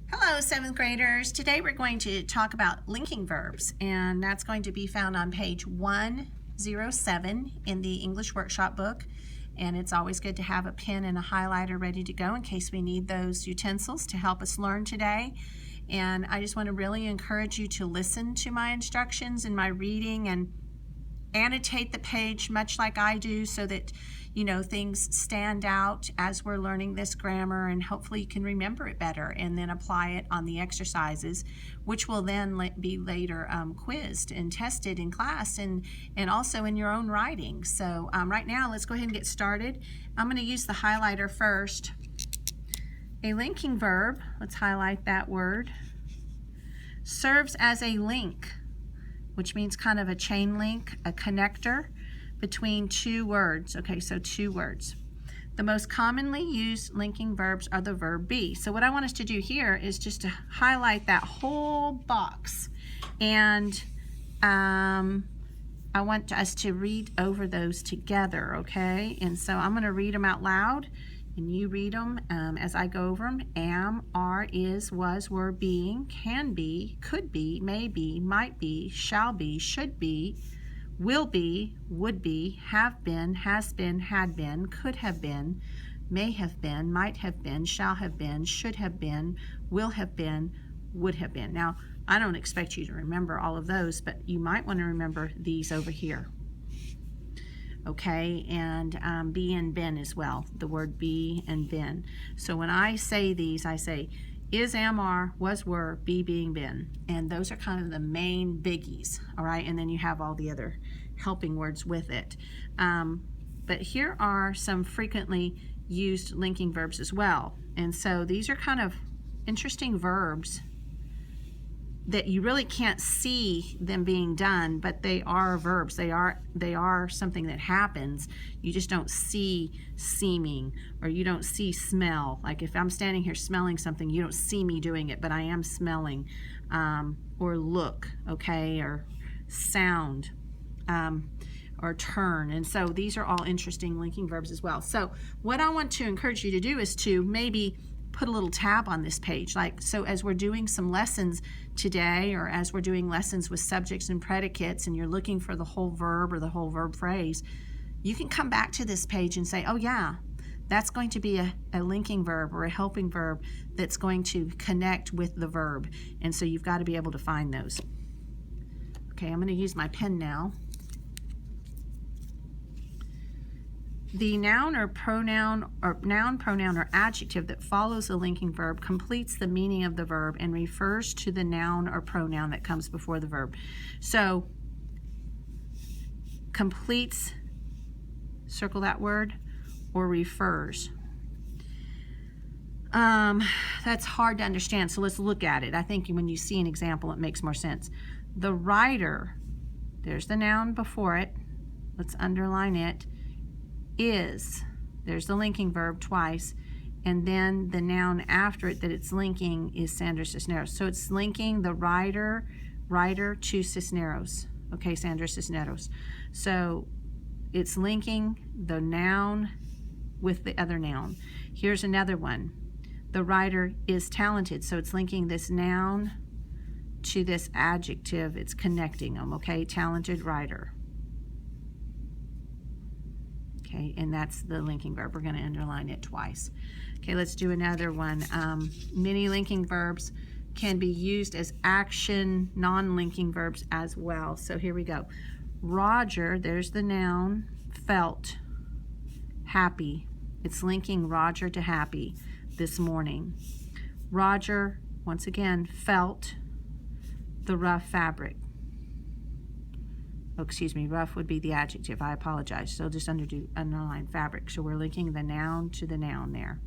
Hello, 7th graders. Today we're going to talk about linking verbs, and that's going to be found on page 107 in the English Workshop book. And it's always good to have a pen and a highlighter ready to go in case we need those utensils to help us learn today. And I just want to really encourage you to listen to my instructions and my reading and annotate the page much like I do so that things stand out as we're learning this grammar, and hopefully you can remember it better and then apply it on the exercises, which will then be later quizzed and tested in class and also in your own writing. So right now let's go ahead and get started. I'm going to use the highlighter first. A linking verb, let's highlight that word, serves as a link, which means kind of a chain link, a connector between two words. Okay, so two words. The most commonly used linking verbs are the verb be. So what I want us to do here is just to highlight that whole box, and I want us to read over those together, okay? And so I'm going to read them out loud, and you read them as I go over them. Am, are, is, was, were, being, can be, could be, may be, might be, shall be, should be, will be, would be, have been, has been, had been, could have been, may have been, might have been, shall have been, should have been, will have been, would have been. Now, I don't expect you to remember all of those, but you might want to remember these over here. Okay, and be and been as well, the word be and been. So when I say these, I say is, am, are, was, were, be, being, been. And those are kind of the main biggies, all right? And then you have all the other helping words with it. But here are some frequently used linking verbs as well. And so these are kind of interesting verbs that you really can't see them being done, but they are verbs. They are something that happens. You just don't see seeming, or you don't see smell. Like if I'm standing here smelling something, you don't see me doing it, but I am smelling. Or look, okay, or sound, or turn. And so these are all interesting linking verbs as well. So what I want to encourage you to do is to maybe put a little tab on this page, like so as we're doing some lessons today, or as we're doing lessons with subjects and predicates, and you're looking for the whole verb or the whole verb phrase, you can come back to this page and say, oh yeah, that's going to be a linking verb or a helping verb that's going to connect with the verb. And so you've got to be able to find those. Okay, I'm going to use my pen now. The noun, pronoun, or adjective that follows a linking verb completes the meaning of the verb and refers to the noun or pronoun that comes before the verb. So, completes, circle that word, or refers. That's hard to understand, so let's look at it. I think when you see an example, it makes more sense. The writer, there's the noun before it. Let's underline it. Is, there's the linking verb twice, and then the noun after it that it's linking is Sandra Cisneros. So it's linking the writer to Cisneros. Okay, Sandra Cisneros. So it's linking the noun with the other noun. Here's another one. The writer is talented, so it's linking this noun to this adjective. It's connecting them, okay? Talented writer. Okay, and that's the linking verb. We're going to underline it twice. Okay, let's do another one. Many linking verbs can be used as action non-linking verbs as well. So here we go. Roger, there's the noun, felt happy. It's linking Roger to happy this morning. Roger, once again, felt the rough fabric. Oh, excuse me, rough would be the adjective. I apologize. So just underline fabric. So we're linking the noun to the noun there.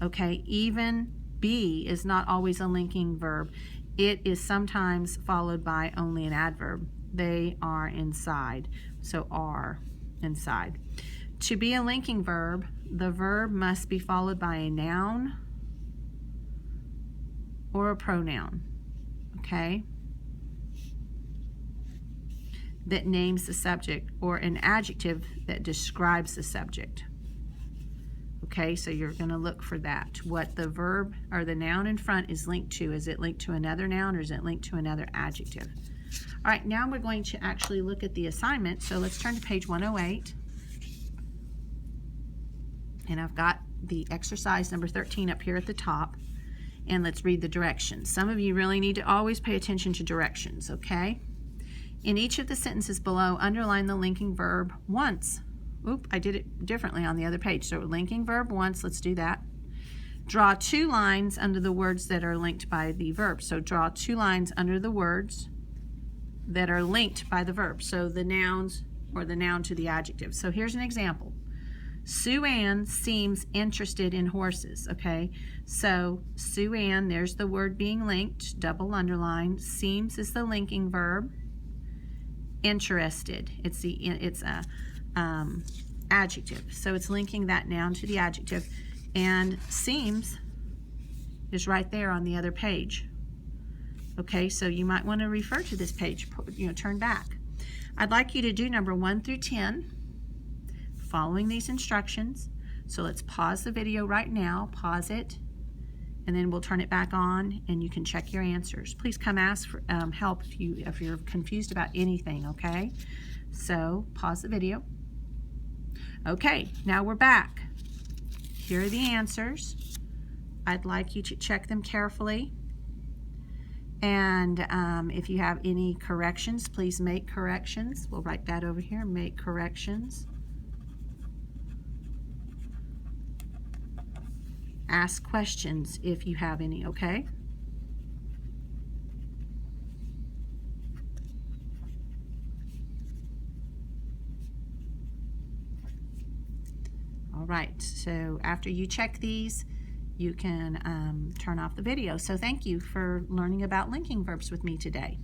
Okay, even be is not always a linking verb. It is sometimes followed by only an adverb. They are inside. So are inside. To be a linking verb, the verb must be followed by a noun or a pronoun. Okay? That names the subject, or an adjective that describes the subject. Okay, so you're going to look for that. What the verb or the noun in front is linked to. Is it linked to another noun or is it linked to another adjective? All right, now we're going to actually look at the assignment. So let's turn to page 108. And I've got the exercise number 13 up here at the top. And let's read the directions. Some of you really need to always pay attention to directions, okay? In each of the sentences below, underline the linking verb once. Oop, I did it differently on the other page. So linking verb once, let's do that. Draw 2 lines under the words that are linked by the verb. So draw 2 lines under the words that are linked by the verb. So the nouns or the noun to the adjective. So here's an example. Sue Ann seems interested in horses, okay? So Sue Ann, there's the word being linked, double underline. Seems is the linking verb. Interested, it's a adjective. So it's linking that noun to the adjective. And seems is right there on the other page. Okay, so you might want to refer to this page, turn back. I'd like you to do number 1 through 10, following these instructions. So let's pause the video right now, pause it, and then we'll turn it back on and you can check your answers. Please come ask for help if you're confused about anything, okay? So pause the video. Okay, now we're back. Here are the answers. I'd like you to check them carefully. And if you have any corrections, please make corrections. We'll write that over here, make corrections. Ask questions if you have any, okay? All right, so after you check these, you can turn off the video. So thank you for learning about linking verbs with me today.